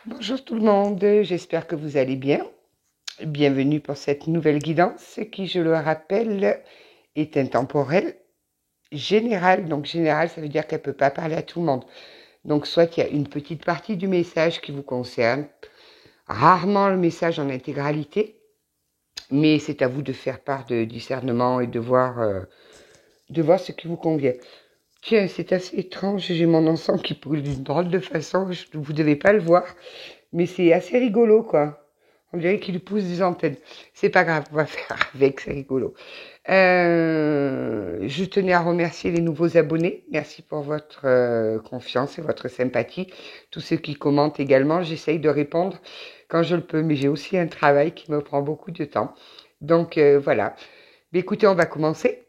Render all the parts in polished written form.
Bonjour tout le monde, j'espère que vous allez bien. Bienvenue pour cette nouvelle guidance qui, je le rappelle, est intemporelle, générale. Donc générale, ça veut dire qu'elle ne peut pas parler à tout le monde. Donc soit il y a une petite partie du message qui vous concerne, rarement le message en intégralité, mais c'est à vous de faire part de discernement et de voir ce qui vous convient. Tiens, c'est assez étrange, j'ai mon enfant qui brûle d'une drôle de façon, vous ne devez pas le voir. Mais c'est assez rigolo, quoi. On dirait qu'il pousse des antennes. C'est pas grave, on va faire avec, c'est rigolo. Je tenais à remercier les nouveaux abonnés. Merci pour votre confiance et votre sympathie. Tous ceux qui commentent également, j'essaye de répondre quand je le peux, mais j'ai aussi un travail qui me prend beaucoup de temps. Donc voilà. Mais écoutez, on va commencer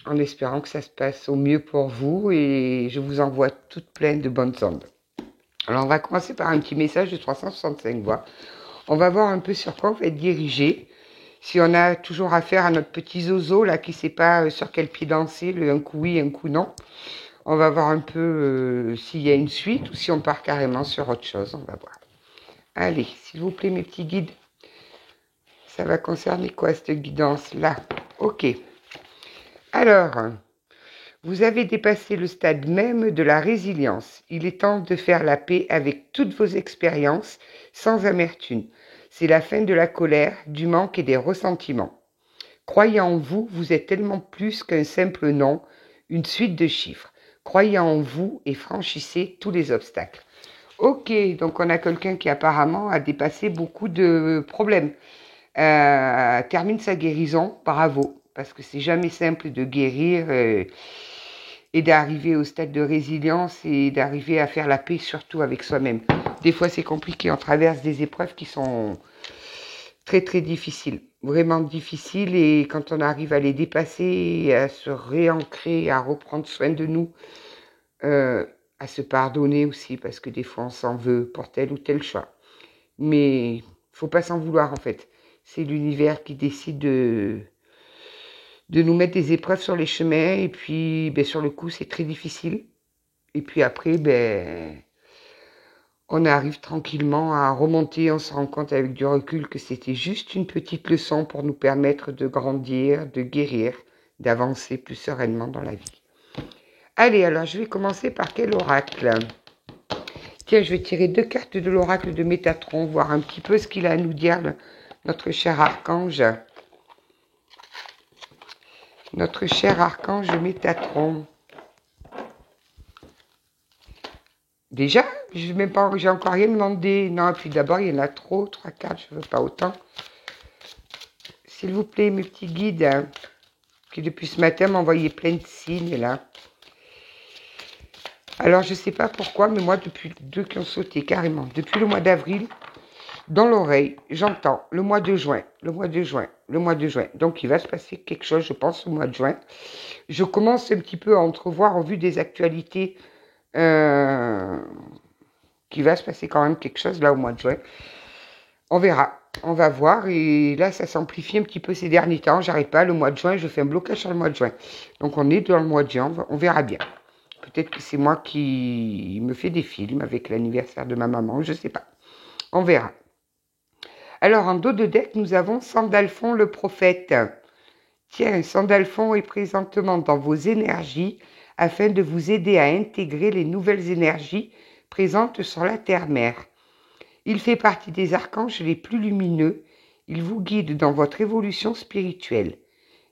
en espérant que ça se passe au mieux pour vous et je vous envoie toutes pleines de bonnes ondes. Alors, on va commencer par un petit message de 365 voix. On va voir un peu sur quoi on va être dirigé. Si on a toujours affaire à notre petit zozo, là, qui ne sait pas sur quel pied danser, un coup oui, un coup non. On va voir un peu s'il y a une suite ou si on part carrément sur autre chose. On va voir. Allez, s'il vous plaît, mes petits guides. Ça va concerner quoi, cette guidance-là? Ok. Alors, vous avez dépassé le stade même de la résilience. Il est temps de faire la paix avec toutes vos expériences sans amertume. C'est la fin de la colère, du manque et des ressentiments. Croyez en vous, vous êtes tellement plus qu'un simple nom, une suite de chiffres. Croyez en vous et franchissez tous les obstacles. Ok, donc on a quelqu'un qui apparemment a dépassé beaucoup de problèmes. Termine sa guérison, bravo, parce que c'est jamais simple de guérir et d'arriver au stade de résilience et d'arriver à faire la paix surtout avec soi-même. Des fois c'est compliqué, on traverse des épreuves qui sont très très difficiles, vraiment difficiles, et quand on arrive à les dépasser, à se réancrer, à reprendre soin de nous, à se pardonner aussi, parce que des fois on s'en veut pour tel ou tel choix. Mais il ne faut pas s'en vouloir en fait. C'est l'univers qui décide de nous mettre des épreuves sur les chemins, et puis sur le coup c'est très difficile, et puis après on arrive tranquillement à remonter, on se rend compte avec du recul que c'était juste une petite leçon pour nous permettre de grandir, de guérir, d'avancer plus sereinement dans la vie. Allez, alors je vais commencer par quel oracle? Tiens, je vais tirer 2 cartes de l'oracle de Métatron, voir un petit peu ce qu'il a à nous dire, notre cher archange. Notre cher archange Métatron. Déjà, j'ai encore rien demandé. Non, et puis d'abord, il y en a trop, 3 cartes, je veux pas autant. S'il vous plaît, mes petits guides, qui depuis ce matin m'envoyaient plein de signes, là. Alors, je sais pas pourquoi, mais moi, depuis 2 qui ont sauté, carrément, depuis le mois d'avril, dans l'oreille, j'entends le mois de juin, le mois de juin, le mois de juin. Donc, il va se passer quelque chose, je pense, au mois de juin. Je commence un petit peu à entrevoir, en vue des actualités, qu'il va se passer quand même quelque chose, là, au mois de juin. On verra, on va voir. Et là, ça s'amplifie un petit peu ces derniers temps. J'arrive pas, le mois de juin, je fais un blocage sur le mois de juin. Donc, on est dans le mois de juin, on verra bien. Peut-être que c'est moi qui me fais des films avec l'anniversaire de ma maman, je sais pas. On verra. Alors, en dos de deck, nous avons Sandalphon le prophète. Tiens, Sandalphon est présentement dans vos énergies afin de vous aider à intégrer les nouvelles énergies présentes sur la terre-mère. Il fait partie des archanges les plus lumineux. Il vous guide dans votre évolution spirituelle.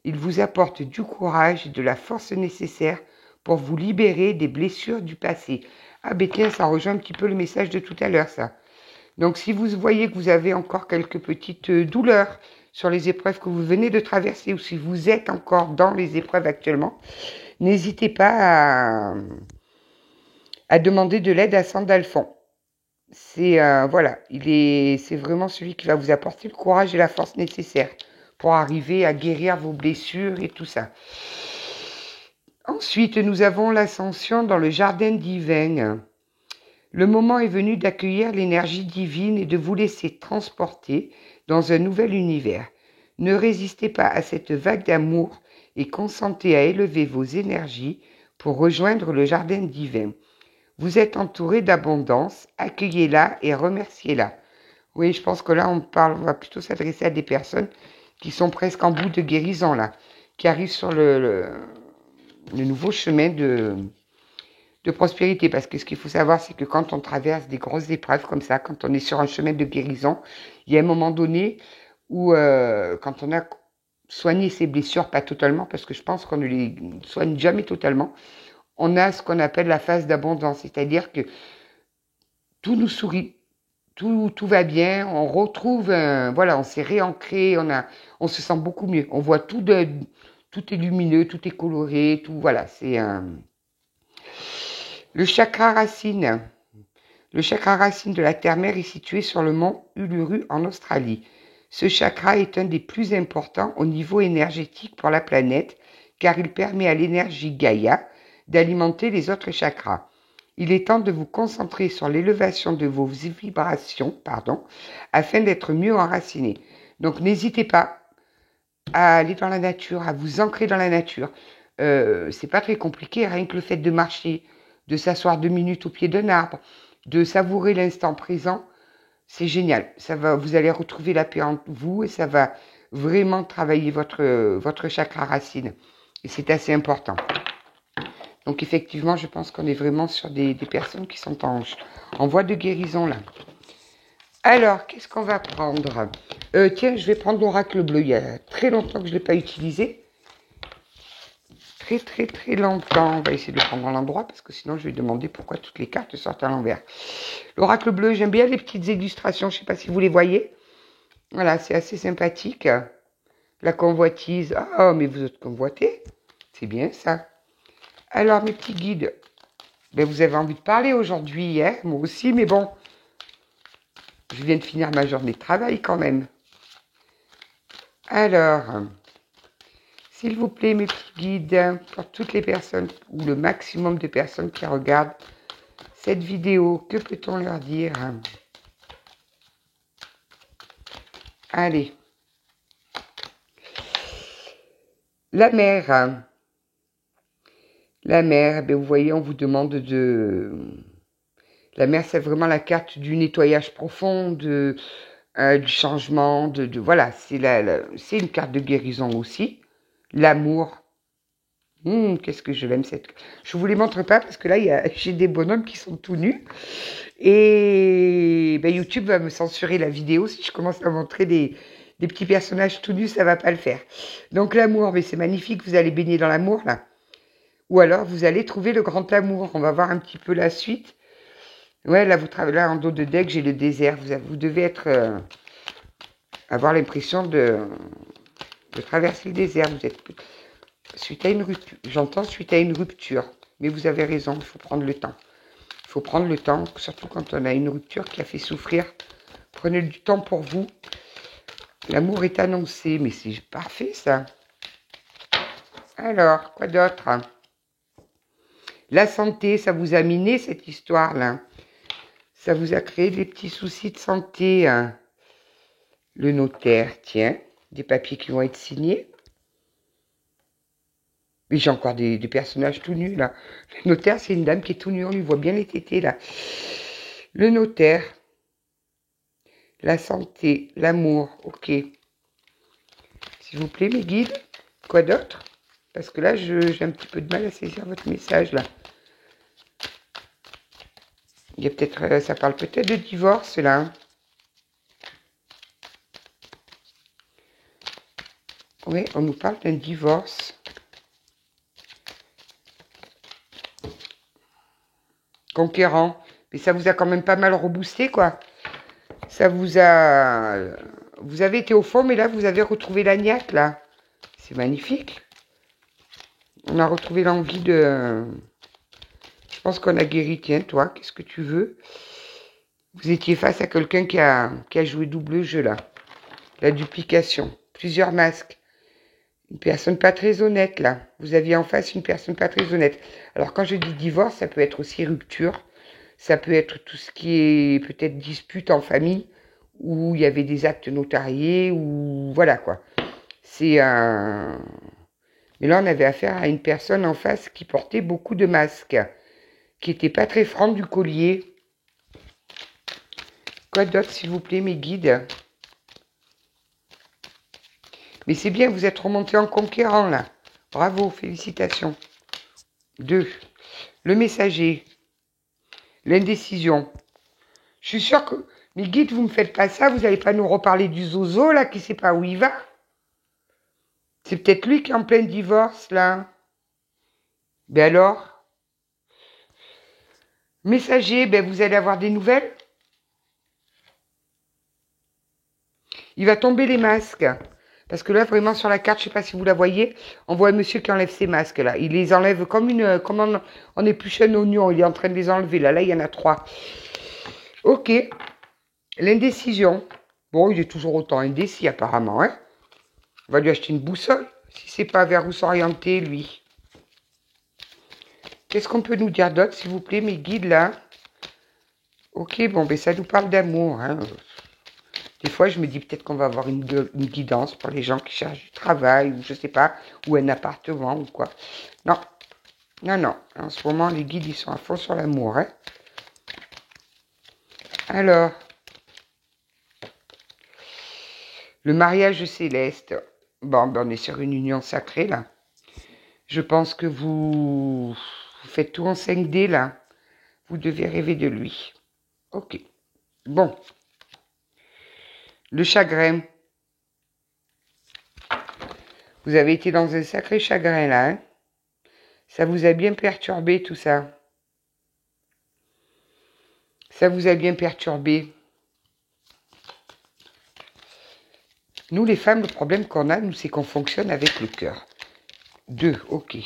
Il vous apporte du courage et de la force nécessaire pour vous libérer des blessures du passé. Ah ben tiens, ça rejoint un petit peu le message de tout à l'heure, ça. Donc si vous voyez que vous avez encore quelques petites douleurs sur les épreuves que vous venez de traverser, ou si vous êtes encore dans les épreuves actuellement, n'hésitez pas à demander de l'aide à Sandalphon. C'est c'est vraiment celui qui va vous apporter le courage et la force nécessaires pour arriver à guérir vos blessures et tout ça. Ensuite, nous avons l'ascension dans le jardin divin. Le moment est venu d'accueillir l'énergie divine et de vous laisser transporter dans un nouvel univers. Ne résistez pas à cette vague d'amour et consentez à élever vos énergies pour rejoindre le jardin divin. Vous êtes entouré d'abondance, accueillez-la et remerciez-la. Oui, je pense que là, on va plutôt s'adresser à des personnes qui sont presque en bout de guérison, là, qui arrivent sur le nouveau chemin de prospérité. Parce que ce qu'il faut savoir, c'est que quand on traverse des grosses épreuves comme ça, quand on est sur un chemin de guérison, il y a un moment donné où, quand on a soigné ses blessures, pas totalement, parce que je pense qu'on ne les soigne jamais totalement, on a ce qu'on appelle la phase d'abondance, c'est-à-dire que tout nous sourit, tout va bien, on retrouve, voilà, on s'est réancré, on se sent beaucoup mieux, on voit tout est lumineux, tout est coloré, tout, voilà, c'est le chakra racine. Le chakra racine de la terre-mère est situé sur le mont Uluru en Australie. Ce chakra est un des plus importants au niveau énergétique pour la planète car il permet à l'énergie Gaïa d'alimenter les autres chakras. Il est temps de vous concentrer sur l'élévation de vos vibrations, afin d'être mieux enracinés. Donc n'hésitez pas à aller dans la nature, à vous ancrer dans la nature. C'est pas très compliqué, rien que le fait de marcher, de s'asseoir 2 minutes au pied d'un arbre, de savourer l'instant présent, c'est génial. Vous allez retrouver la paix en vous et ça va vraiment travailler votre chakra racine. Et c'est assez important. Donc effectivement, je pense qu'on est vraiment sur des personnes qui sont en voie de guérison là. Alors, qu'est-ce qu'on va prendre? Tiens, je vais prendre l'oracle bleu. Il y a très longtemps que je ne l'ai pas utilisé. Très longtemps. On va essayer de le prendre à l'endroit parce que sinon je vais demander pourquoi toutes les cartes sortent à l'envers. L'oracle bleu, j'aime bien les petites illustrations. Je ne sais pas si vous les voyez. Voilà, c'est assez sympathique. La convoitise. Ah, mais vous êtes convoité. C'est bien ça. Alors, mes petits guides. Ben, vous avez envie de parler aujourd'hui, hein? Moi aussi, mais bon. Je viens de finir ma journée de travail quand même. Alors, s'il vous plaît, mes petits guides, pour toutes les personnes, ou le maximum de personnes qui regardent cette vidéo, que peut-on leur dire? Allez. La mer. La mer, ben vous voyez, on vous demande de... La mer, c'est vraiment la carte du nettoyage profond, du changement, voilà, c'est une carte de guérison aussi. L'amour. Qu'est-ce que je l'aime cette... Je vous les montre pas parce que là, j'ai des bonhommes qui sont tout nus. Et ben, YouTube va me censurer la vidéo si je commence à montrer des petits personnages tout nus, ça va pas le faire. Donc l'amour, mais c'est magnifique, vous allez baigner dans l'amour là. Ou alors vous allez trouver le grand amour. On va voir un petit peu la suite. Ouais, là, là en dos de deck, j'ai le désert. Vous devez avoir l'impression de traverser le désert. Vous êtes suite à une rupture. J'entends suite à une rupture. Mais vous avez raison, il faut prendre le temps. Il faut prendre le temps, surtout quand on a une rupture qui a fait souffrir. Prenez du temps pour vous. L'amour est annoncé, mais c'est parfait ça. Alors, quoi d'autre? La santé, ça vous a miné cette histoire-là. Ça vous a créé des petits soucis de santé. Hein. Le notaire, tiens, des papiers qui vont être signés. Mais j'ai encore des personnages tout nus, là. Le notaire, c'est une dame qui est tout nue, on lui voit bien les tétés, là. Le notaire. La santé, l'amour, ok. S'il vous plaît, mes guides. Quoi d'autre? Parce que là, j'ai un petit peu de mal à saisir votre message, là. Il y a peut-être, ça parle peut-être de divorce, là. Oui, on nous parle d'un divorce. Conquérant. Mais ça vous a quand même pas mal reboosté, quoi. Ça vous a... Vous avez été au fond, mais là, vous avez retrouvé la niaque, là. C'est magnifique. On a retrouvé l'envie de... Je pense qu'on a guéri. Tiens, toi, qu'est-ce que tu veux? Vous étiez face à quelqu'un qui a joué double jeu, là. La duplication. Plusieurs masques. Une personne pas très honnête, là. Vous aviez en face une personne pas très honnête. Alors, quand je dis divorce, ça peut être aussi rupture. Ça peut être tout ce qui est peut-être dispute en famille, où il y avait des actes notariés, ou voilà, quoi. C'est un... Mais là, on avait affaire à une personne en face qui portait beaucoup de masques, qui était pas très franc du collier. Quoi d'autre, s'il vous plaît, mes guides? Mais c'est bien, vous êtes remonté en conquérant, là. Bravo, félicitations. 2. Le messager. L'indécision. Je suis sûre que... Mes guides, vous ne me faites pas ça, vous n'allez pas nous reparler du zozo, là, qui ne sait pas où il va. C'est peut-être lui qui est en plein divorce, là. Ben alors? Messager, ben vous allez avoir des nouvelles? Il va tomber les masques. Parce que là, vraiment, sur la carte, je ne sais pas si vous la voyez, on voit un monsieur qui enlève ses masques, là. Il les enlève comme on épluche un oignon. Il est en train de les enlever, là. Là, il y en a 3. Ok. L'indécision. Bon, il est toujours autant indécis, apparemment, hein. On va lui acheter une boussole, si c'est pas vers où s'orienter, lui. Qu'est-ce qu'on peut nous dire d'autre, s'il vous plaît, mes guides, là? Ok, bon, ben ça nous parle d'amour, hein. Des fois, je me dis peut-être qu'on va avoir une guidance pour les gens qui cherchent du travail, ou je sais pas, ou un appartement, ou quoi. Non, non, non. En ce moment, les guides, ils sont à fond sur l'amour, hein. Alors, le mariage céleste. Bon, ben on est sur une union sacrée, là. Je pense que vous faites tout en 5D, là. Vous devez rêver de lui. Ok. Bon. Le chagrin. Vous avez été dans un sacré chagrin, là, hein. Ça vous a bien perturbé, tout ça. Ça vous a bien perturbé. Nous, les femmes, le problème qu'on a, nous, c'est qu'on fonctionne avec le cœur. 2, ok.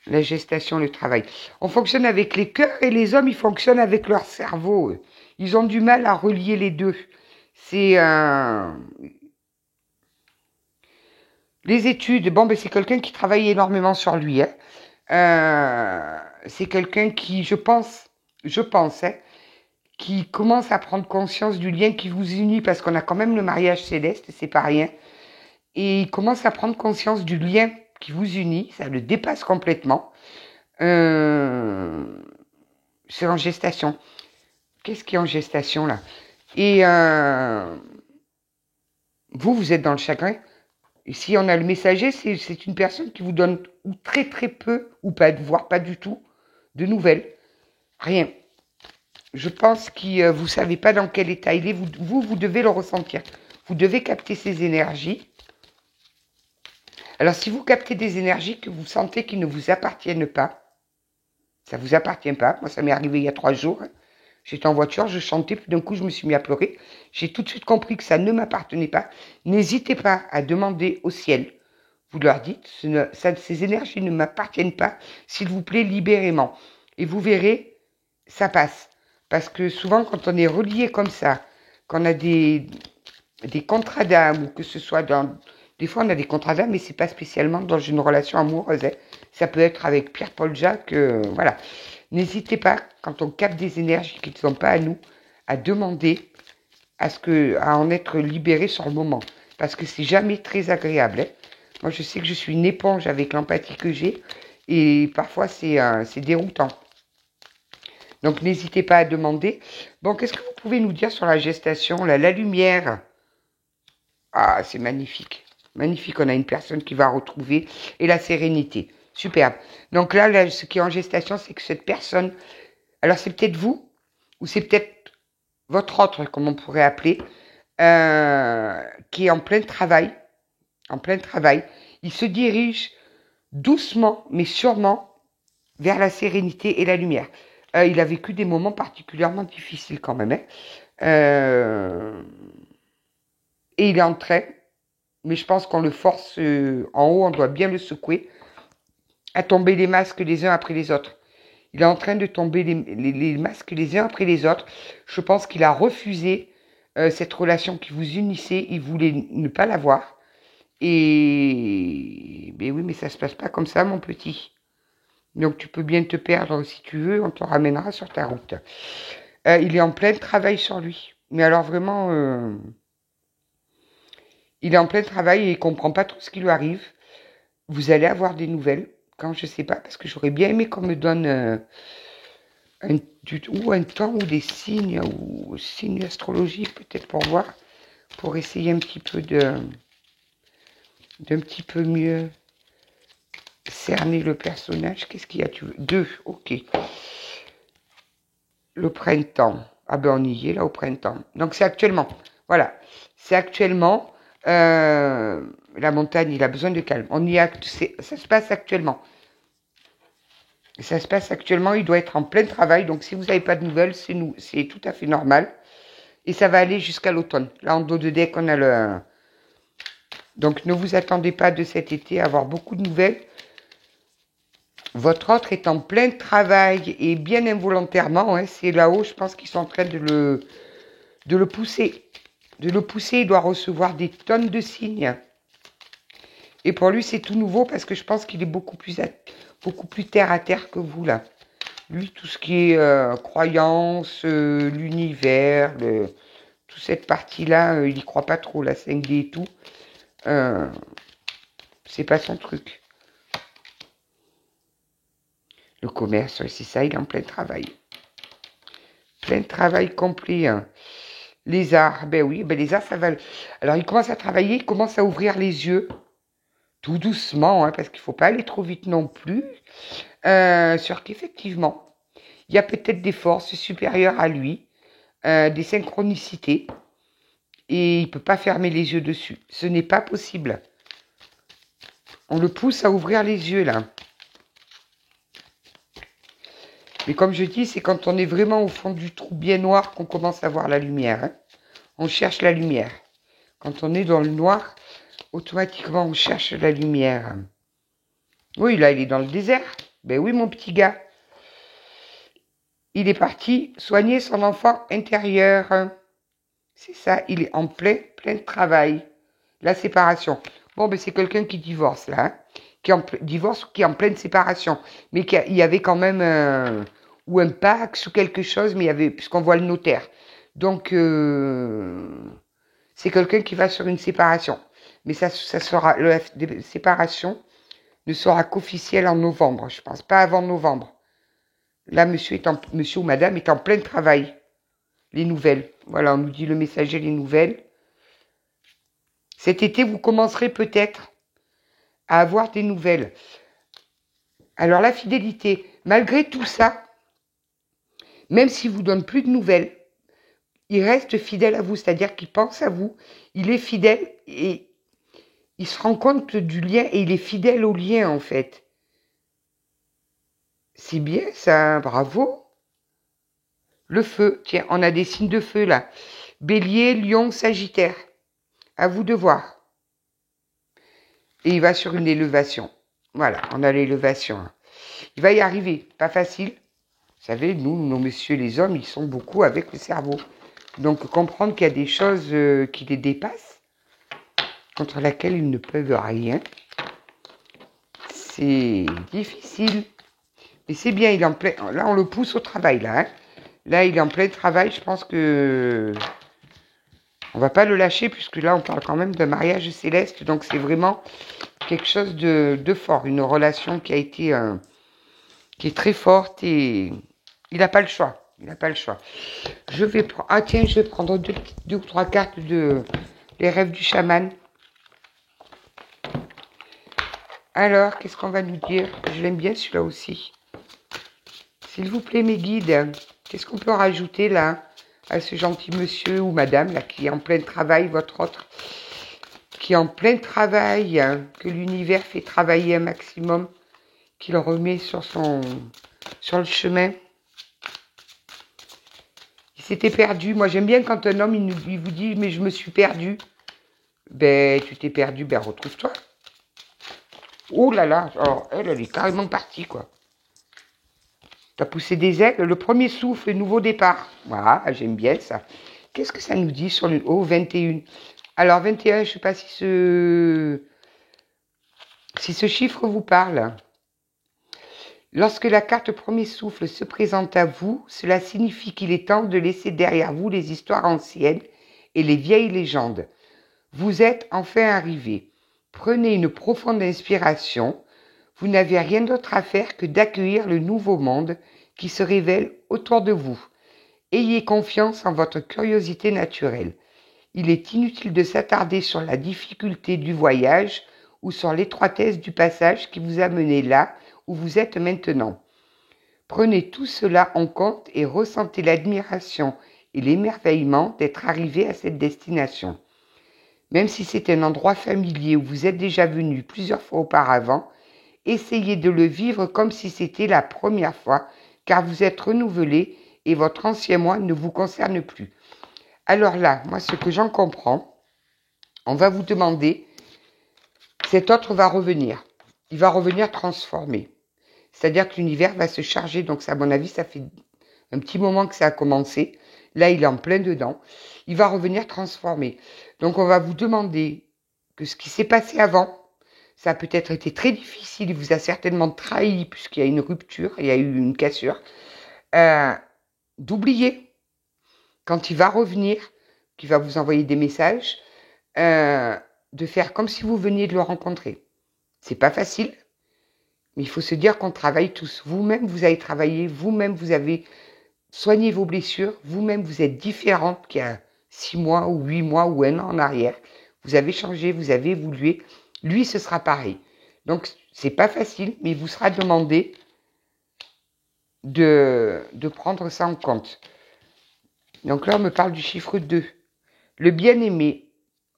La gestation, le travail. On fonctionne avec les cœurs et les hommes, ils fonctionnent avec leur cerveau. Ils ont du mal à relier les deux. C'est les études. Bon, ben c'est quelqu'un qui travaille énormément sur lui. Hein. C'est quelqu'un qui, je pense, hein, qui commence à prendre conscience du lien qui vous unit, parce qu'on a quand même le mariage céleste, c'est pas rien. Et il commence à prendre conscience du lien qui vous unit, ça le dépasse complètement. C'est en gestation. Qu'est-ce qui est en gestation, là? Et vous êtes dans le chagrin. Et si on a le messager, c'est une personne qui vous donne ou très très peu, ou pas, voire pas du tout, de nouvelles. Rien. Je pense que vous ne savez pas dans quel état il est. Vous devez le ressentir. Vous devez capter ces énergies. Alors, si vous captez des énergies que vous sentez qui ne vous appartiennent pas, ça ne vous appartient pas. Moi, ça m'est arrivé il y a 3 jours. J'étais en voiture, je chantais, puis d'un coup, je me suis mis à pleurer. J'ai tout de suite compris que ça ne m'appartenait pas. N'hésitez pas à demander au ciel. Vous leur dites, ces énergies ne m'appartiennent pas. S'il vous plaît, libérément. Et vous verrez, ça passe. Parce que souvent, quand on est relié comme ça, qu'on a des contrats d'âme, ou que ce soit dans... Des fois, on a des contrats d'âme, mais c'est pas spécialement dans une relation amoureuse. Hein. Ça peut être avec Pierre-Paul Jacques, voilà. N'hésitez pas, quand on capte des énergies qui ne sont pas à nous, à demander à en être libéré sur le moment. Parce que c'est jamais très agréable. Hein. Moi, je sais que je suis une éponge avec l'empathie que j'ai, et parfois, c'est déroutant. Donc, n'hésitez pas à demander. Bon, qu'est-ce que vous pouvez nous dire sur la gestation, là, la lumière? Ah, c'est magnifique. Magnifique, on a une personne qui va retrouver. Et la sérénité. Superbe. Donc là, ce qui est en gestation, c'est que cette personne... Alors, c'est peut-être vous, ou c'est peut-être votre autre, comme on pourrait appeler, qui est en plein travail. En plein travail. Il se dirige doucement, mais sûrement, vers la sérénité et la lumière. Il a vécu des moments particulièrement difficiles quand même. Hein. Et il est en train, mais je pense qu'on le force en haut, on doit bien le secouer, à tomber les masques les uns après les autres. Il est en train de tomber les masques les uns après les autres. Je pense qu'il a refusé cette relation qui vous unissait. Il voulait ne pas l'avoir. Et ben oui, mais ça se passe pas comme ça, mon petit. Donc tu peux bien te perdre si tu veux, on te ramènera sur ta route. Il est en plein travail sur lui. Mais alors vraiment, il est en plein travail et il comprend pas trop ce qui lui arrive. Vous allez avoir des nouvelles, quand je sais pas, parce que j'aurais bien aimé qu'on me donne ou un temps ou des signes, ou signes astrologiques peut-être pour voir, pour essayer un petit peu d'un petit peu mieux cerner le personnage. Qu'est-ce qu'il y a? Deux, ok. Le printemps. Ah ben on y est là au printemps. Donc c'est actuellement. Voilà. C'est actuellement. La montagne, il a besoin de calme. Ça se passe actuellement. Ça se passe actuellement. Il doit être en plein travail. Donc si vous n'avez pas de nouvelles, c'est tout à fait normal. Et ça va aller jusqu'à l'automne. Là en dos de deck, on a le. Donc ne vous attendez pas de cet été à avoir beaucoup de nouvelles. Votre autre est en plein travail et bien involontairement, hein, c'est là-haut, je pense qu'ils sont en train de le pousser. De le pousser, il doit recevoir des tonnes de signes. Et pour lui, c'est tout nouveau parce que je pense qu'il est beaucoup plus terre à terre que vous, là. Lui, tout ce qui est croyance, l'univers, toute cette partie-là, il n'y croit pas trop, la 5D et tout. C'est pas son truc. Le commerce, c'est ça, il est en plein travail. Plein de travail complet. Hein. Les arts, ben oui, ben les arts, ça va. Alors, il commence à travailler, il commence à ouvrir les yeux, tout doucement, hein, parce qu'il ne faut pas aller trop vite non plus, sur qu'effectivement, il y a peut-être des forces supérieures à lui, des synchronicités, et il ne peut pas fermer les yeux dessus. Ce n'est pas possible. On le pousse à ouvrir les yeux, là. Mais comme je dis, c'est quand on est vraiment au fond du trou bien noir qu'on commence à voir la lumière. Hein. On cherche la lumière. Quand on est dans le noir, automatiquement on cherche la lumière. Oui, là, il est dans le désert. Ben oui, mon petit gars. Il est parti soigner son enfant intérieur. C'est ça, il est en plein travail. La séparation. Bon, ben c'est quelqu'un qui divorce, là. Hein. Qui est en pleine séparation. Mais il y avait quand même ou un pax ou quelque chose, mais il y avait, puisqu'on voit le notaire. Donc, c'est quelqu'un qui va sur une séparation. Mais ça sera, la séparation ne sera qu'officielle en novembre, je pense, pas avant novembre. Là, monsieur ou madame est en plein travail. Les nouvelles. Voilà, on nous dit le messager, les nouvelles. Cet été, vous commencerez peut-être à avoir des nouvelles. Alors, la fidélité, malgré tout ça, même s'il ne vous donne plus de nouvelles, il reste fidèle à vous, c'est-à-dire qu'il pense à vous, il est fidèle et il se rend compte du lien et il est fidèle au lien en fait. C'est bien ça, bravo. Le feu, tiens, on a des signes de feu là. Bélier, Lion, Sagittaire. À vous de voir. Et il va sur une élévation. Voilà, on a l'élévation. Il va y arriver, pas facile. Vous savez, nous, nos messieurs les hommes, ils sont beaucoup avec le cerveau. Donc comprendre qu'il y a des choses qui les dépassent, contre lesquelles ils ne peuvent rien, c'est difficile. Mais c'est bien, il est en plein. Là, on le pousse au travail, là. Hein. Là, il est en plein travail. Je pense que on va pas le lâcher, puisque là, on parle quand même d'un mariage céleste. Donc, c'est vraiment quelque chose de fort. Une relation qui a été, qui est très forte et il n'a pas le choix. Il n'a pas le choix. Je vais prendre deux ou trois cartes de les rêves du chaman. Alors, qu'est-ce qu'on va nous dire? Je l'aime bien celui-là aussi. S'il vous plaît, mes guides, qu'est-ce qu'on peut rajouter là à ce gentil monsieur ou madame là qui est en plein travail, votre autre, qui est en plein travail, hein, que l'univers fait travailler un maximum, qui le remet sur le chemin. Il s'était perdu. Moi, j'aime bien quand un homme il vous dit mais je me suis perdu. Ben, tu t'es perdu, ben retrouve-toi. Oh là là, alors elle est carrément partie quoi. T'as poussé des ailes, le premier souffle, le nouveau départ. Voilà, j'aime bien ça. Qu'est-ce que ça nous dit sur le 21? Alors 21, je ne sais pas si ce chiffre vous parle. Lorsque la carte premier souffle se présente à vous, cela signifie qu'il est temps de laisser derrière vous les histoires anciennes et les vieilles légendes. Vous êtes enfin arrivé. Prenez une profonde inspiration. Vous n'avez rien d'autre à faire que d'accueillir le nouveau monde qui se révèlent autour de vous. Ayez confiance en votre curiosité naturelle. Il est inutile de s'attarder sur la difficulté du voyage ou sur l'étroitesse du passage qui vous a mené là où vous êtes maintenant. Prenez tout cela en compte et ressentez l'admiration et l'émerveillement d'être arrivé à cette destination. Même si c'est un endroit familier où vous êtes déjà venu plusieurs fois auparavant, essayez de le vivre comme si c'était la première fois, car vous êtes renouvelé et votre ancien moi ne vous concerne plus. Alors là, moi, ce que j'en comprends, on va vous demander, cet autre va revenir. Il va revenir transformé. C'est-à-dire que l'univers va se charger. Donc, ça, à mon avis, ça fait un petit moment que ça a commencé. Là, il est en plein dedans. Il va revenir transformé. Donc, on va vous demander que ce qui s'est passé avant, ça a peut-être été très difficile. Il vous a certainement trahi puisqu'il y a une rupture, il y a eu une cassure. D'oublier. Quand il va revenir, qu'il va vous envoyer des messages, de faire comme si vous veniez de le rencontrer. C'est pas facile, mais il faut se dire qu'on travaille tous. Vous-même, vous avez travaillé, vous-même, vous avez soigné vos blessures, vous-même, vous êtes différente qu'il y a 6 mois ou 8 mois ou 1 an en arrière. Vous avez changé, vous avez évolué. Lui, ce sera pareil. Donc, c'est pas facile, mais il vous sera demandé de prendre ça en compte. Donc là, on me parle du chiffre 2. Le bien-aimé,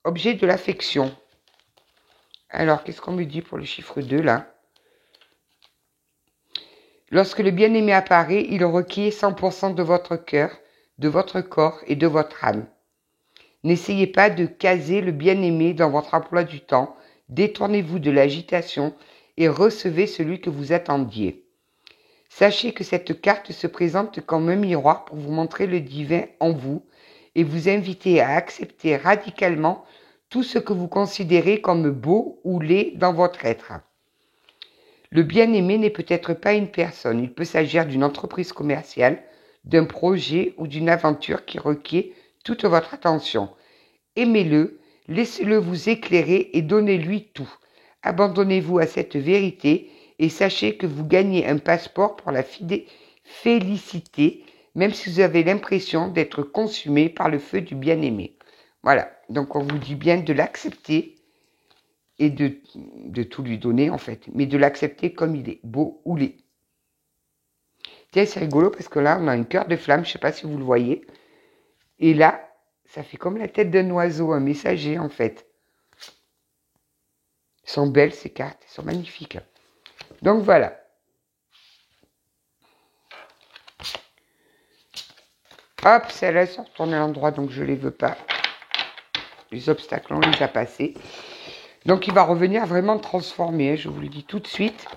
objet de l'affection. Alors, qu'est-ce qu'on me dit pour le chiffre 2, là? Lorsque le bien-aimé apparaît, il requiert 100% de votre cœur, de votre corps et de votre âme. N'essayez pas de caser le bien-aimé dans votre emploi du temps. Détournez-vous de l'agitation et recevez celui que vous attendiez. Sachez que cette carte se présente comme un miroir pour vous montrer le divin en vous et vous inviter à accepter radicalement tout ce que vous considérez comme beau ou laid dans votre être. Le bien-aimé n'est peut-être pas une personne, il peut s'agir d'une entreprise commerciale, d'un projet ou d'une aventure qui requiert toute votre attention. Aimez-le, laissez-le vous éclairer et donnez-lui tout. Abandonnez-vous à cette vérité et sachez que vous gagnez un passeport pour la félicité, même si vous avez l'impression d'être consumé par le feu du bien-aimé. Voilà, donc on vous dit bien de l'accepter et de tout lui donner en fait, mais de l'accepter comme il est, beau ou laid. Tiens, c'est rigolo parce que là, on a un cœur de flamme, je ne sais pas si vous le voyez, et là, ça fait comme la tête d'un oiseau, un messager en fait. Elles sont belles ces cartes, elles sont magnifiques. Donc voilà. Hop, celles-là sont retournées à l'endroit, donc je ne les veux pas. Les obstacles, on les a passés. Donc il va revenir vraiment transformé, hein, je vous le dis tout de suite.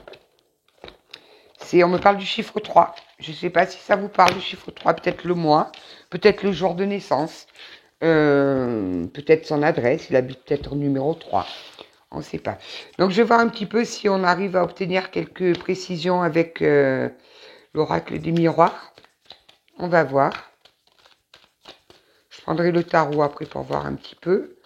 On me parle du chiffre 3. Je ne sais pas si ça vous parle du chiffre 3, peut-être le mois, peut-être le jour de naissance, peut-être son adresse, il habite peut-être au numéro 3. On ne sait pas. Donc je vais voir un petit peu si on arrive à obtenir quelques précisions avec l'oracle des miroirs. On va voir. Je prendrai le tarot après pour voir un petit peu.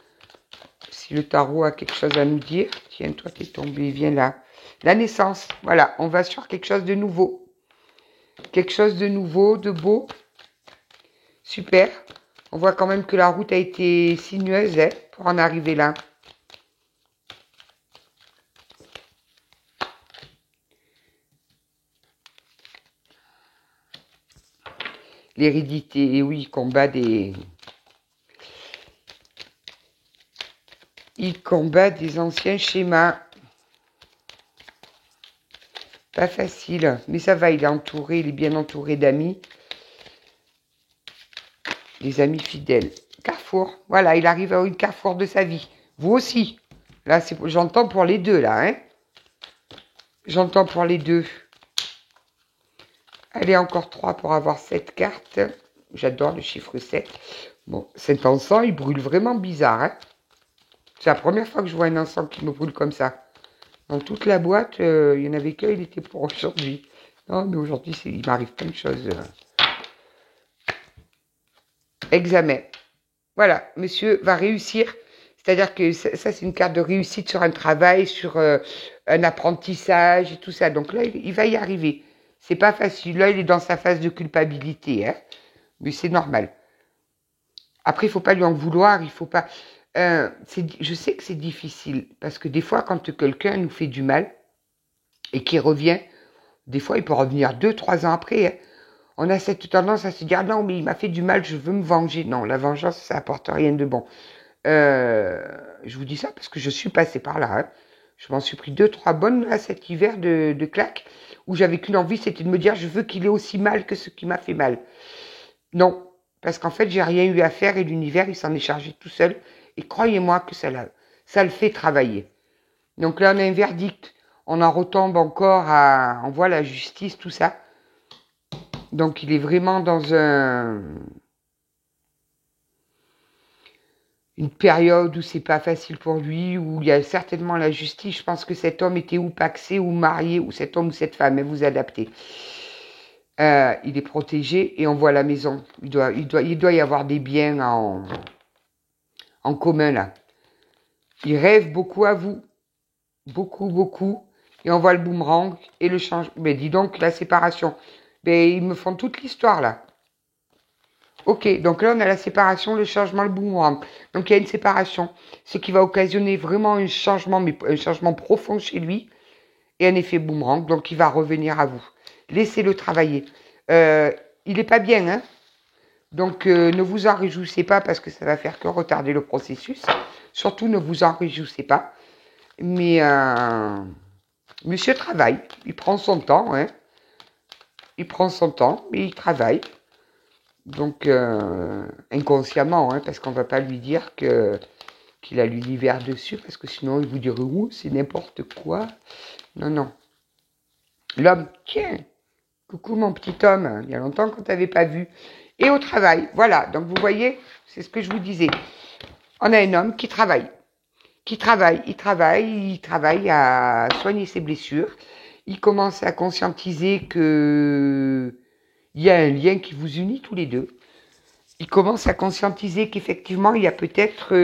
Si le tarot a quelque chose à nous dire. Tiens, toi t'es tombé, viens là. La naissance, voilà, on va sur quelque chose de nouveau. Quelque chose de nouveau, de beau. Super. On voit quand même que la route a été sinueuse hein, pour en arriver là. L'hérédité, et oui, il combat des anciens schémas. Pas facile, mais ça va, il est bien entouré d'amis. Des amis fidèles. Carrefour, voilà, il arrive à une carrefour de sa vie. Vous aussi. Là, j'entends pour les deux, là, hein. J'entends pour les deux. Allez, encore 3 pour avoir 7 cartes. J'adore le chiffre 7. Bon, cet encens, il brûle vraiment bizarre, hein. C'est la première fois que je vois un encens qui me brûle comme ça. Dans toute la boîte, il n'y en avait qu'un, il était pour aujourd'hui. Non, mais aujourd'hui, il m'arrive plein de choses. Examen. Voilà, monsieur va réussir. C'est-à-dire que ça c'est une carte de réussite sur un travail, sur un apprentissage et tout ça. Donc là, il va y arriver. C'est pas facile. Là, il est dans sa phase de culpabilité, hein. Mais c'est normal. Après, il faut pas lui en vouloir, il faut pas... je sais que c'est difficile, parce que des fois, quand quelqu'un nous fait du mal, et qu'il revient, des fois, il peut revenir 2, 3 ans après, hein. On a cette tendance à se dire, non, mais il m'a fait du mal, je veux me venger. Non, la vengeance, ça apporte rien de bon. Je vous dis ça parce que je suis passée par là, hein. Je m'en suis pris 2, 3 bonnes là cet hiver de claques, où j'avais qu'une envie, c'était de me dire, je veux qu'il ait aussi mal que ce qui m'a fait mal. Non, parce qu'en fait, j'ai rien eu à faire et l'univers, il s'en est chargé tout seul. Et croyez-moi que ça le fait travailler. Donc là, on a un verdict. On en retombe encore on voit la justice, tout ça. Donc il est vraiment dans une période où c'est pas facile pour lui, où il y a certainement la justice. Je pense que cet homme était ou paxé ou marié, ou cet homme ou cette femme, et vous adaptez. Il est protégé et on voit la maison. Il doit y avoir des biens en commun là. Il rêve beaucoup à vous. Beaucoup, beaucoup. Et on voit le boomerang et le changement. Mais dis donc, la séparation. Mais ils me font toute l'histoire là. Ok, donc là on a la séparation, le changement, le boomerang. Donc il y a une séparation, ce qui va occasionner vraiment un changement, mais un changement profond chez lui, et un effet boomerang, donc il va revenir à vous. Laissez-le travailler. Il n'est pas bien, hein. Donc ne vous en réjouissez pas parce que ça va faire que retarder le processus. Surtout ne vous en réjouissez pas. Mais monsieur travaille, il prend son temps, hein. Il prend son temps, mais il travaille. Donc, inconsciemment, hein, parce qu'on ne va pas lui dire qu'il a l'univers dessus, parce que sinon il vous dirait, ouh, c'est n'importe quoi. Non, non. L'homme, tiens, coucou mon petit homme, il y a longtemps qu'on ne t'avait pas vu. Et au travail, voilà, donc vous voyez, c'est ce que je vous disais. On a un homme qui travaille. Il travaille à soigner ses blessures. Il commence à conscientiser que il y a un lien qui vous unit tous les deux. Il commence à conscientiser qu'effectivement, il y a peut-être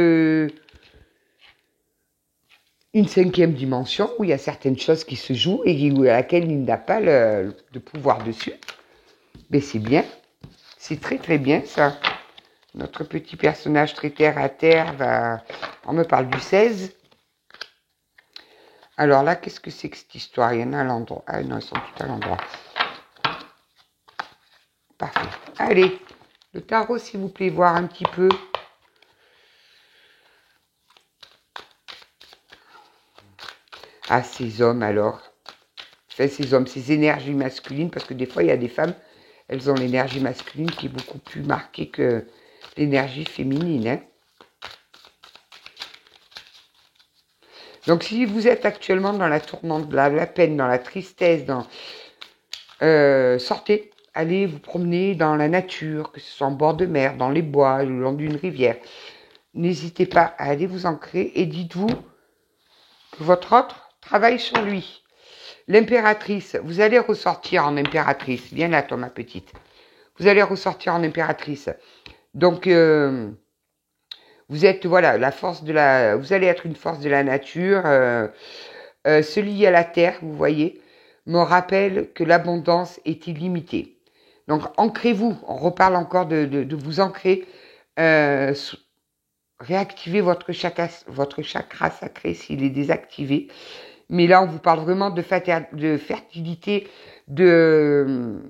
une 5e dimension où il y a certaines choses qui se jouent et à laquelle il n'a pas de pouvoir dessus. Mais c'est bien. C'est très très bien ça. Notre petit personnage très terre à terre on me parle du 16. Alors là, qu'est-ce que c'est que cette histoire? Il y en a à l'endroit. Ah non, ils sont tous à l'endroit. Parfait. Allez, le tarot, s'il vous plaît, voir un petit peu. Ah, ces hommes alors. Enfin, ces hommes, ces énergies masculines, parce que des fois, il y a des femmes, elles ont l'énergie masculine qui est beaucoup plus marquée que l'énergie féminine, hein. Donc, si vous êtes actuellement dans la tourmente, la peine, dans la tristesse, sortez, allez vous promener dans la nature, que ce soit en bord de mer, dans les bois, le long d'une rivière. N'hésitez pas à aller vous ancrer et dites-vous que votre autre travaille sur lui. L'impératrice, vous allez ressortir en impératrice. Viens là, toi, ma petite. Vous allez ressortir en impératrice. Donc, vous êtes, voilà, vous allez être une force de la nature. Se lier à la terre, vous voyez, me rappelle que l'abondance est illimitée. Donc, ancrez-vous. On reparle encore de vous ancrer. Réactivez votre chakra sacré s'il est désactivé. Mais là, on vous parle vraiment de fertilité, de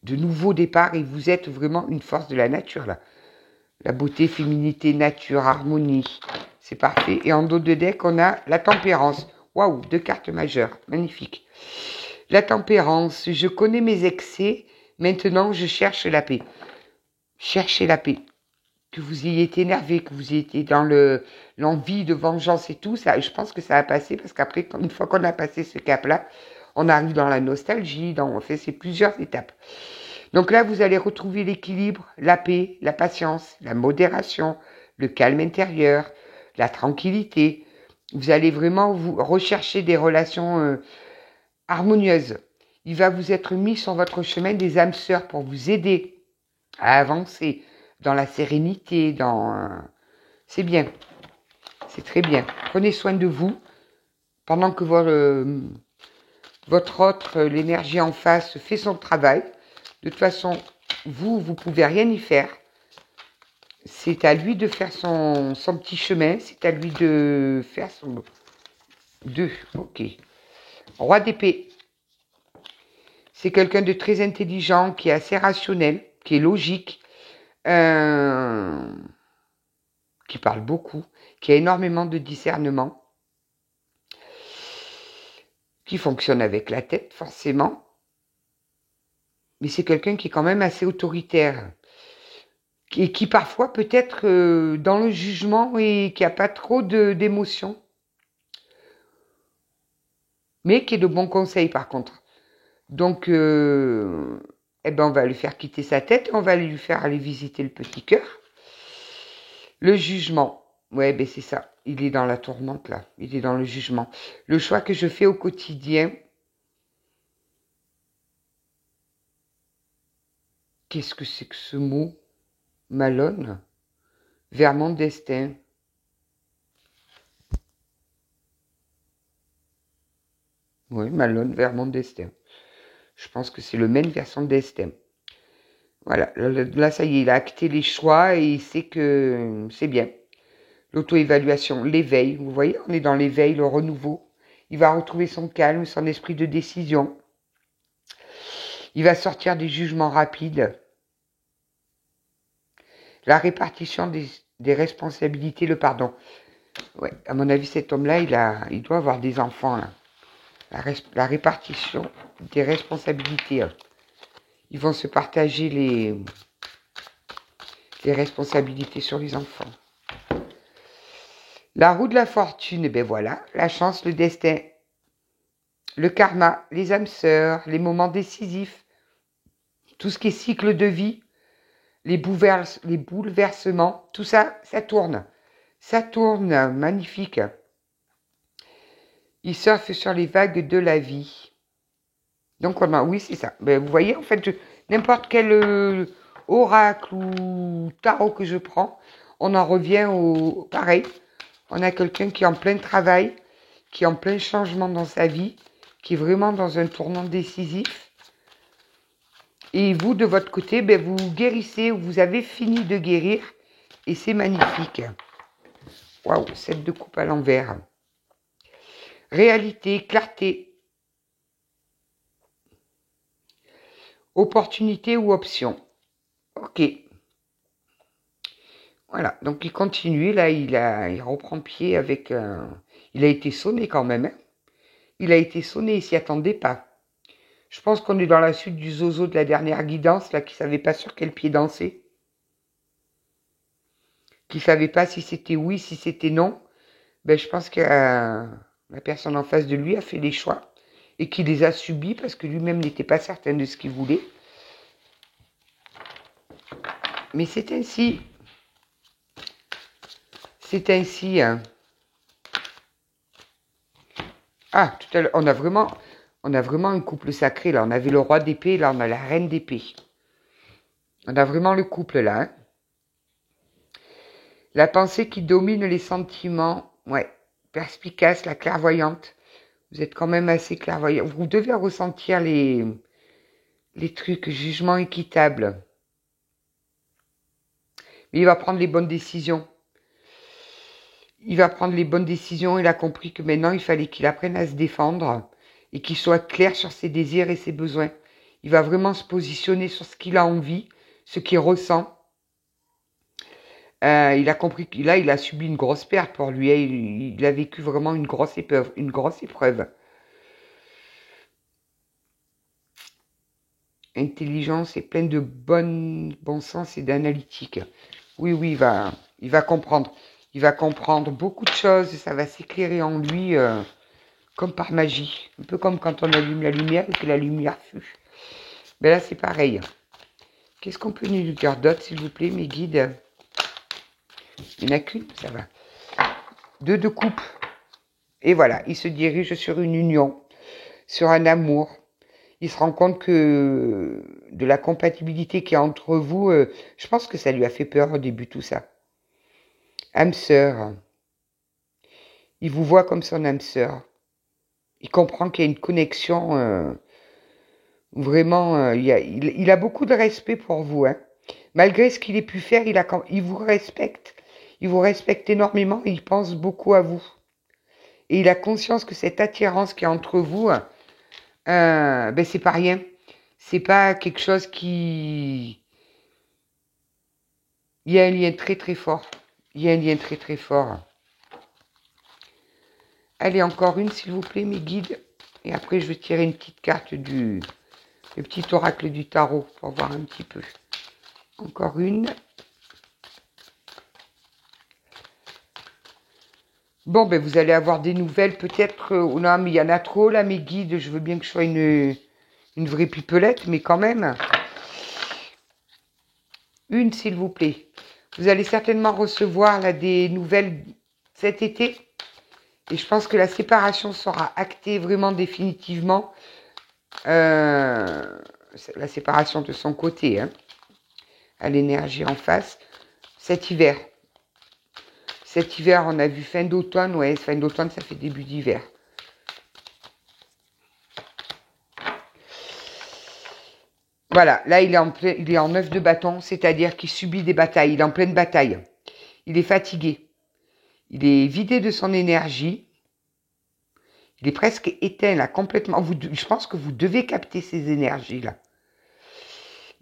nouveaux départs, et vous êtes vraiment une force de la nature, là. La beauté, féminité, nature, harmonie, c'est parfait. Et en dos de deck, on a la tempérance. Waouh, 2 cartes majeures, magnifique. La tempérance, je connais mes excès, maintenant je cherche la paix. Cherchez la paix. Que vous ayez été énervé, que vous ayez été dans l'envie de vengeance et tout, ça, je pense que ça va passer parce qu'après, une fois qu'on a passé ce cap-là, on arrive dans la nostalgie, c'est plusieurs étapes. Donc là, vous allez retrouver l'équilibre, la paix, la patience, la modération, le calme intérieur, la tranquillité. Vous allez vraiment vous rechercher des relations harmonieuses. Il va vous être mis sur votre chemin des âmes sœurs pour vous aider à avancer dans la sérénité, c'est bien, c'est très bien. Prenez soin de vous pendant que Votre autre, l'énergie en face, fait son travail. De toute façon, vous pouvez rien y faire. C'est à lui de faire son petit chemin. C'est à lui de faire son... 2, ok. Roi d'épée. C'est quelqu'un de très intelligent, qui est assez rationnel, qui est logique, qui parle beaucoup, qui a énormément de discernement, qui fonctionne avec la tête, forcément. Mais c'est quelqu'un qui est quand même assez autoritaire. Et qui parfois peut être dans le jugement et qui n'a pas trop d'émotions. Mais qui est de bons conseils par contre. Donc, eh ben on va lui faire quitter sa tête, on va lui faire aller visiter le petit cœur. Le jugement, ouais, ben c'est ça. Il est dans la tourmente là, il est dans le jugement. Le choix que je fais au quotidien, qu'est-ce que c'est que ce mot? Malone? Vers mon destin. Oui, Malone vers mon destin. Je pense que c'est le mène vers son destin. Voilà, là ça y est, il a acté les choix et il sait que c'est bien. L'auto-évaluation, l'éveil, vous voyez, on est dans l'éveil, le renouveau. Il va retrouver son calme, son esprit de décision. Il va sortir des jugements rapides. La répartition des responsabilités, le pardon. Ouais, à mon avis, cet homme-là, il doit avoir des enfants, là. La répartition des responsabilités. Ils vont se partager les responsabilités sur les enfants. La roue de la fortune, eh ben voilà, la chance, le destin, le karma, les âmes sœurs, les moments décisifs, tout ce qui est cycle de vie, les bouleversements, tout ça, ça tourne. Ça tourne, magnifique. Il surfe sur les vagues de la vie. Donc, oui, c'est ça. Ben, vous voyez, en fait, n'importe quel oracle ou tarot que je prends, on en revient au pareil. On a quelqu'un qui est en plein travail, qui est en plein changement dans sa vie, qui est vraiment dans un tournant décisif. Et vous, de votre côté, ben, vous guérissez ou vous avez fini de guérir. Et c'est magnifique. Waouh, 7 de coupe à l'envers. Réalité, clarté. Opportunité ou option. Ok. Voilà, donc il continue, là, il reprend pied avec... il a été sonné quand même, hein. Il a été sonné, il s'y attendait pas. Je pense qu'on est dans la suite du zozo de la dernière guidance, là, qui savait pas sur quel pied danser. Qui savait pas si c'était oui, si c'était non. Ben, je pense que la personne en face de lui a fait des choix et qui les a subis parce que lui-même n'était pas certain de ce qu'il voulait. Mais c'est ainsi. C'est ainsi. Hein. Ah, tout à l'heure, on a vraiment un couple sacré, là. On avait le roi d'épée, là, on a la reine d'épée. On a vraiment le couple, là. Hein. La pensée qui domine les sentiments, ouais. Perspicace, la clairvoyante. Vous êtes quand même assez clairvoyant. Vous devez ressentir les trucs, jugement équitable. Mais il va prendre les bonnes décisions. Il va prendre les bonnes décisions. Il a compris que maintenant, il fallait qu'il apprenne à se défendre et qu'il soit clair sur ses désirs et ses besoins. Il va vraiment se positionner sur ce qu'il a envie, ce qu'il ressent. Il a compris qu'il il a subi une grosse perte pour lui. Il a vécu vraiment une grosse épreuve. Intelligence et plein de bon sens et d'analytique. Oui, il va comprendre. Il va comprendre beaucoup de choses. Ça va s'éclairer en lui comme par magie. Un peu comme quand on allume la lumière et que la lumière fut. Ben là, c'est pareil. Qu'est-ce qu'on peut nous dire d'autre, s'il vous plaît, mes guides? Il n'y en a qu'une, ça va. 2 de coupe. Et voilà, il se dirige sur une union, sur un amour. Il se rend compte que de la compatibilité qu'il y a entre vous, je pense que ça lui a fait peur au début, tout ça. Âme sœur. Il vous voit comme son âme sœur. Il comprend qu'il y a une connexion, vraiment, il a beaucoup de respect pour vous, hein. Malgré ce qu'il ait pu faire, il vous respecte. Il vous respecte énormément et il pense beaucoup à vous. Et il a conscience que cette attirance qui est entre vous, ben c'est pas rien. C'est pas quelque chose qui... Il y a un lien très très fort. Il y a un lien très très fort. Allez, encore une s'il vous plaît, mes guides. Et après, je vais tirer une petite carte le petit oracle du tarot pour voir un petit peu. Encore une. Bon, ben vous allez avoir des nouvelles peut-être. Oh non, mais il y en a trop là, mes guides. Je veux bien que je sois une vraie pipelette, mais quand même. Une, s'il vous plaît. Vous allez certainement recevoir là, des nouvelles cet été. Et je pense que la séparation sera actée vraiment définitivement. La séparation de son côté, hein, à l'énergie en face. Cet hiver. Cet hiver, on a vu fin d'automne. Ouais, fin d'automne, ça fait début d'hiver. Voilà, là, il est en 9 de bâton, c'est-à-dire qu'il subit des batailles. Il est en pleine bataille. Il est fatigué. Il est vidé de son énergie. Il est presque éteint, là, complètement. Je pense que vous devez capter ces énergies-là.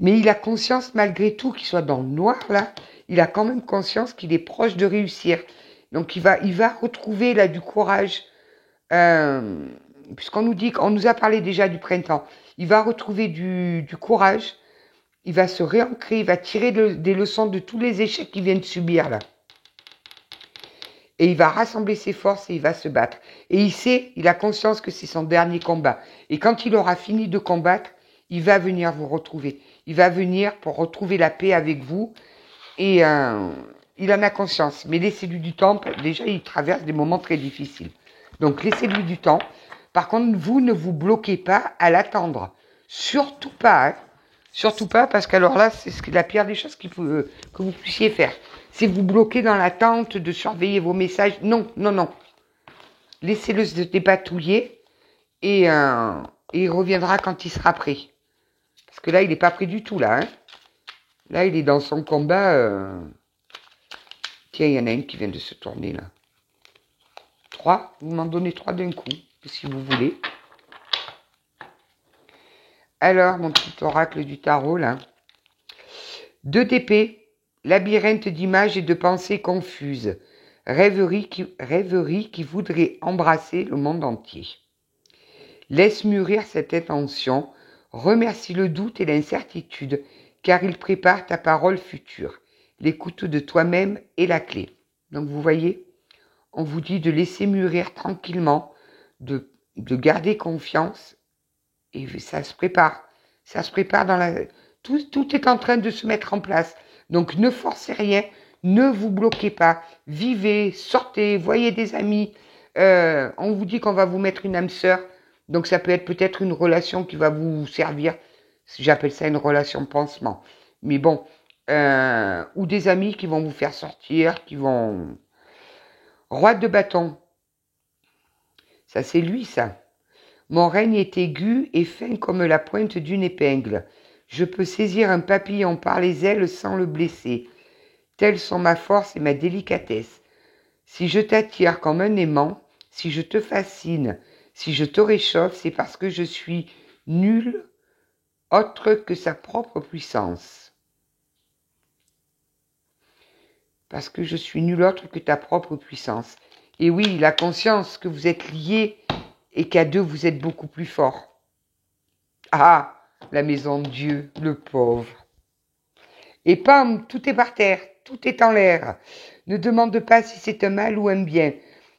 Mais il a conscience, malgré tout, qu'il soit dans le noir, là, il a quand même conscience qu'il est proche de réussir. Donc, il va retrouver, là, du courage. Puisqu'on nous a parlé déjà du printemps. Il va retrouver du courage. Il va se réancrer. Il va tirer des leçons de tous les échecs qu'il vient de subir, là. Et il va rassembler ses forces et il va se battre. Et il a conscience que c'est son dernier combat. Et quand il aura fini de combattre, il va venir vous retrouver. Il va venir pour retrouver la paix avec vous. Et il en a conscience. Mais laissez-lui du temps. Déjà, il traverse des moments très difficiles. Donc, laissez-lui du temps. Par contre, vous ne vous bloquez pas à l'attendre. Surtout pas. Hein. Surtout pas, parce qu'alors là, c'est la pire des choses que vous puissiez faire. C'est vous bloquer dans l'attente de surveiller vos messages. Non, non, non. Laissez-le se dépatouiller et il reviendra quand il sera prêt. Parce que là, il n'est pas prêt du tout, là. Hein. Là, il est dans son combat. Tiens, il y en a une qui vient de se tourner, là. 3. Vous m'en donnez 3 d'un coup, si vous voulez. Alors, mon petit oracle du tarot, là. 2 d'épée, labyrinthe d'images et de pensées confuses, rêverie qui voudrait embrasser le monde entier. Laisse mûrir cette intention, remercie le doute et l'incertitude, car il prépare ta parole future. L'écoute de toi-même est la clé. Donc vous voyez, on vous dit de laisser mûrir tranquillement, de garder confiance, et ça se prépare. Ça se prépare tout est en train de se mettre en place. Donc ne forcez rien, ne vous bloquez pas. Vivez, sortez, voyez des amis. On vous dit qu'on va vous mettre une âme sœur. Donc ça peut être peut-être une relation qui va vous servir. J'appelle ça une relation pansement. Mais bon, ou des amis qui vont vous faire sortir, qui vont... Roi de bâton. Ça c'est lui ça. Mon règne est aigu et fin comme la pointe d'une épingle. Je peux saisir un papillon par les ailes sans le blesser. Telles sont ma force et ma délicatesse. Si je t'attire comme un aimant, si je te fascine, si je te réchauffe, c'est parce que je suis nul autre que sa propre puissance. Parce que je suis nul autre que ta propre puissance. Et oui, il a conscience que vous êtes liés et qu'à deux, vous êtes beaucoup plus forts. Ah, la maison de Dieu, le pauvre. Et pam, tout est par terre, tout est en l'air. Ne demande pas si c'est un mal ou un bien.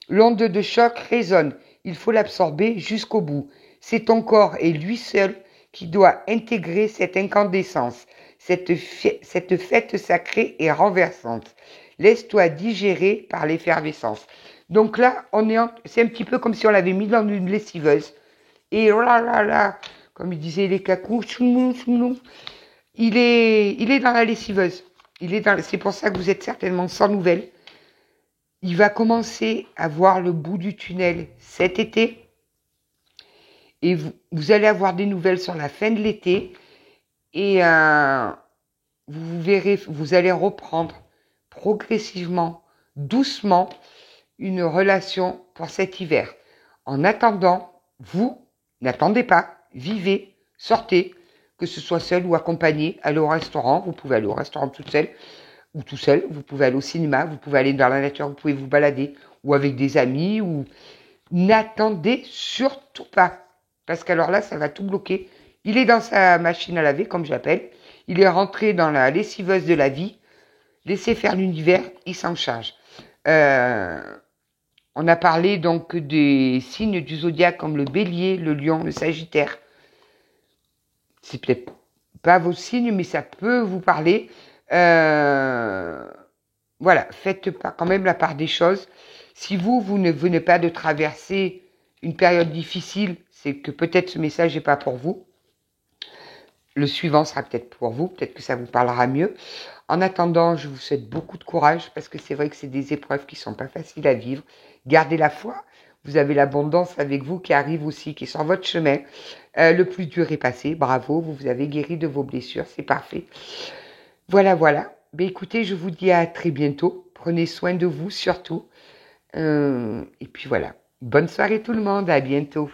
L'onde de choc résonne, il faut l'absorber jusqu'au bout. C'est ton corps et lui seul qui doit intégrer cette incandescence, cette fête sacrée et renversante. Laisse-toi digérer par l'effervescence. Donc là, c'est un petit peu comme si on l'avait mis dans une lessiveuse. Et oh là là là, comme il disait les cacous, il est dans la lessiveuse. C'est pour ça que vous êtes certainement sans nouvelles. Il va commencer à voir le bout du tunnel cet été. Et vous allez avoir des nouvelles sur la fin de l'été. Et vous verrez, vous allez reprendre progressivement, doucement, une relation pour cet hiver. En attendant, vous n'attendez pas, vivez, sortez, que ce soit seul ou accompagné, allez au restaurant, vous pouvez aller au restaurant toute seule ou tout seul, vous pouvez aller au cinéma, vous pouvez aller dans la nature, vous pouvez vous balader, ou avec des amis, ou n'attendez surtout pas, parce qu'alors là, ça va tout bloquer. Il est dans sa machine à laver, comme j'appelle, il est rentré dans la lessiveuse de la vie, laissez faire l'univers, il s'en charge. On a parlé donc des signes du zodiaque comme le bélier, le lion, le sagittaire. C'est peut-être pas vos signes, mais ça peut vous parler. Voilà, faites pas quand même la part des choses. Si vous ne venez pas de traverser une période difficile, c'est que peut-être ce message n'est pas pour vous. Le suivant sera peut-être pour vous, peut-être que ça vous parlera mieux. En attendant, je vous souhaite beaucoup de courage parce que c'est vrai que c'est des épreuves qui sont pas faciles à vivre. Gardez la foi. Vous avez l'abondance avec vous qui arrive aussi, qui est sur votre chemin. Le plus dur est passé. Bravo, vous avez guéri de vos blessures. C'est parfait. Voilà, voilà. Ben, écoutez, je vous dis à très bientôt. Prenez soin de vous surtout. Et puis voilà. Bonne soirée tout le monde. À bientôt.